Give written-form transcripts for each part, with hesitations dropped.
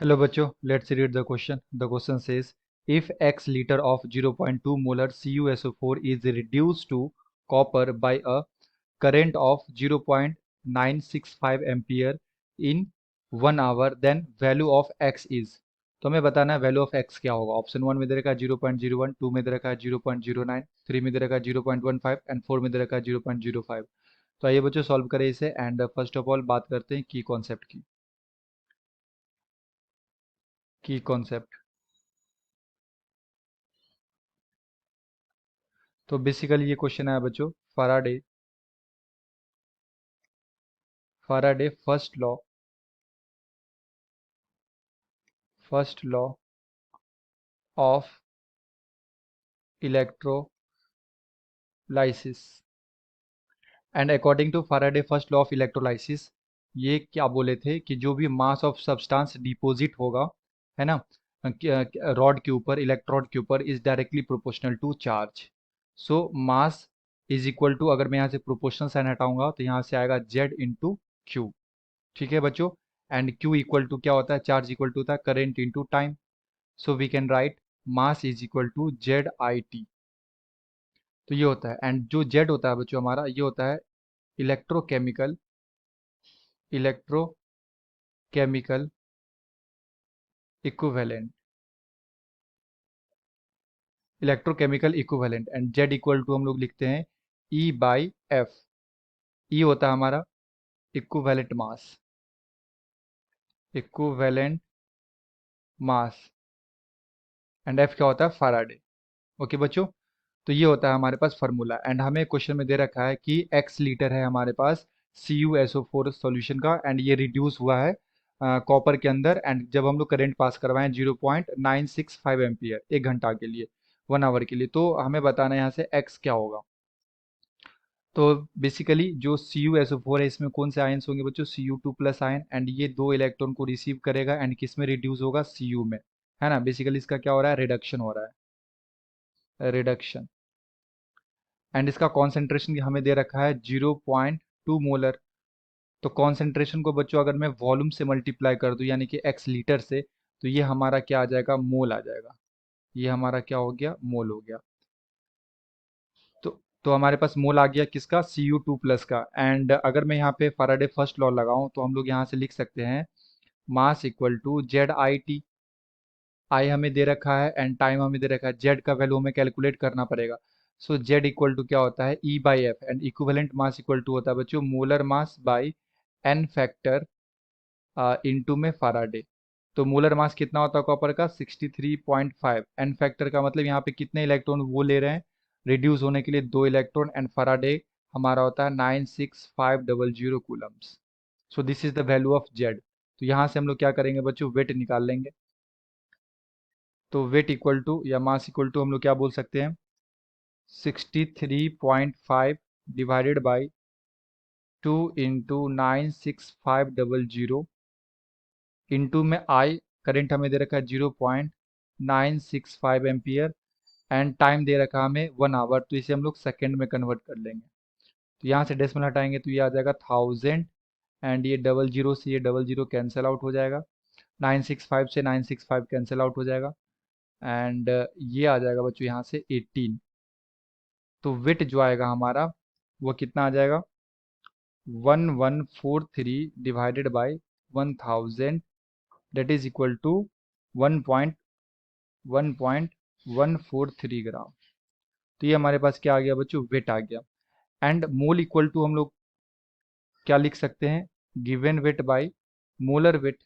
Hello बच्चों, let's read the question. The question says, if X liter of 0.2 molar CuSO4 is reduced to copper by a current of 0.965 ampere in 1 hour, then value of X is. तो हमें बताना है value of x क्या होगा. Option 1 में दे रखा है 0.01, 2 में दे रखा है 0.09, 3 में दे रखा है 0.15 एंड 4 में दे रखा है 0.05. तो आइए बच्चों सॉल्व करें इसे. एंड फर्स्ट ऑफ ऑल बात करते हैं की कॉन्सेप्ट की कॉन्सेप्ट. तो बेसिकली ये क्वेश्चन आया बच्चों, Faraday Faraday first law of electrolysis. And according to Faraday first law of electrolysis, ये क्या बोले थे कि जो भी मास ऑफ सब्सटेंस डिपॉजिट होगा, है ना, रॉड के ऊपर, इलेक्ट्रोड के ऊपर, is directly proportional to charge. So mass is equal to, अगर मैं यहाँ से प्रोपोर्शनल साइन हटाऊंगा तो यहाँ से आएगा जेड इंटू क्यू. ठीक है बच्चों. एंड क्यू इक्वल टू क्या होता है, चार्ज इक्वल टू होता है current into time. So we can write mass is equal to Z I T. तो ये होता है. एंड जो जेड होता है बच्चों हमारा, ये होता है electrochemical electrochemical equivalent. Electrochemical equivalent. And Z equal to हम लोग लिखते हैं ई बाई एफ. ई होता है हमारा equivalent mass, equivalent mass. And F क्या होता है, फैराडे. ओके बच्चों. तो ये होता है हमारे पास फार्मूला. एंड हमें क्वेश्चन में दे रखा है कि एक्स लीटर है हमारे पास CuSO4 सॉल्यूशन का, एंड ये रिड्यूस हुआ है कॉपर के अंदर. एंड जब हम लोग करंट पास करवाएं 0.965 एम्पियर 1 घंटा के लिए, 1 आवर के लिए, तो हमें बताना है यहाँ से एक्स क्या होगा. तो बेसिकली जो CuSO4 है, इसमें कौन से आयन्स होंगे बच्चों, Cu2 प्लस आयन. एंड ये 2 इलेक्ट्रॉन को रिसीव करेगा एंड किस में रिड्यूस होगा, Cu में, है ना. बेसिकली इसका क्या हो रहा है, रिडक्शन हो रहा है, रिडक्शन. एंड इसका कॉन्सेंट्रेशन हमें दे रखा है 0.2 मोलर. तो कॉन्सेंट्रेशन को बच्चों अगर मैं वॉल्यूम से मल्टीप्लाई कर दूं, यानी कि एक्स लीटर से, तो ये हमारा क्या आ जाएगा, मोल आ जाएगा. ये हमारा क्या हो गया, मोल हो गया. तो तो हमारे पास मोल आ गया किसका, Cu2 प्लस का. एंड अगर मैं यहाँ पे फैराडे फर्स्ट लॉ लगाऊं तो हम लोग यहाँ से लिख सकते हैं mass equal to Z I T. I हमें दे रखा है एंड टाइम हमें दे रखा है. जेड का वैल्यू हमें कैलकुलेट करना पड़ेगा. सो जेड इक्वल टू क्या होता है, E by F. And equivalent mass equal to होता है बच्चों molar mass by N factor into में फैराडे. तो मोलर मास कितना होता है कॉपर का, 63.5. एन फैक्टर का मतलब यहाँ पे कितने इलेक्ट्रॉन वो ले रहे हैं रिड्यूस होने के लिए, 2 इलेक्ट्रॉन. एंड फैराडे हमारा होता है 96500 Coulomb's. So this is the value of Z. तो यहाँ से हम लोग क्या करेंगे बच्चों, वेट निकाल लेंगे. तो वेट इक्वल टू या मास इक्वल टू हम लोग क्या बोल सकते हैं, 63.5 डिवाइडेड बाई 2 इंटू 96500 इंटू में आई. करंट हमें दे रखा है 0.965 एम्पियर. एंड टाइम दे रखा है हमें 1 आवर, तो इसे हम लोग सेकेंड में कन्वर्ट कर लेंगे. तो यहाँ से डेसिमल हटाएंगे तो ये आ जाएगा 1000. एंड ये डबल जीरो से ये डबल जीरो कैंसिल आउट हो जाएगा, 965 से 965 कैंसिल आउट हो जाएगा. एंड ये आ जाएगा बच्चों यहाँ से 18. तो वेट जो आएगा हमारा वो कितना आ जाएगा, 1143 divided by 1000, that is equal to 1.143 gram. तो ये हमारे पास क्या आ गया बच्चों, वेट आ गया. एंड मोल इक्वल टू हम लोग क्या लिख सकते हैं, given weight by molar weight.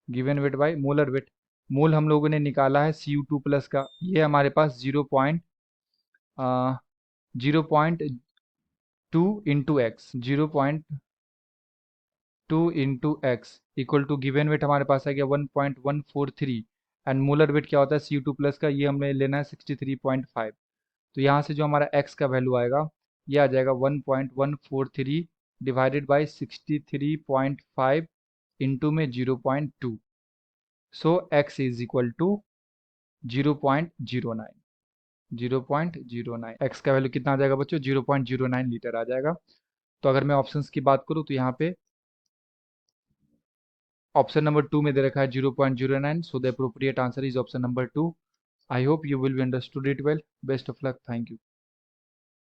Given weight by molar weight. Mole हम लोगों ने निकाला है Cu2 प्लस का, ये हमारे पास 0.2 into X, 0.2 into X equal to given weight हमारे पास आ गया 1.143. एंड मोलर वेट क्या होता है Cu2 प्लस का, ये हमें लेना है 63.5. तो यहाँ से जो हमारा एक्स का वैल्यू आएगा, ये आ जाएगा 1.143 डिवाइडेड बाई 63.5 इंटू में 0.2. So X is equal to 0.09. 0.09 X का वैल्यू कितना आ जाएगा बच्चों, 0.09 लीटर आ जाएगा. तो अगर मैं ऑप्शंस की बात करूँ तो यहाँ पे ऑप्शन नंबर 2 में दे रखा है 0.09, so the appropriate answer is option number 2. I hope you will be understood it well. Best of luck. Thank you.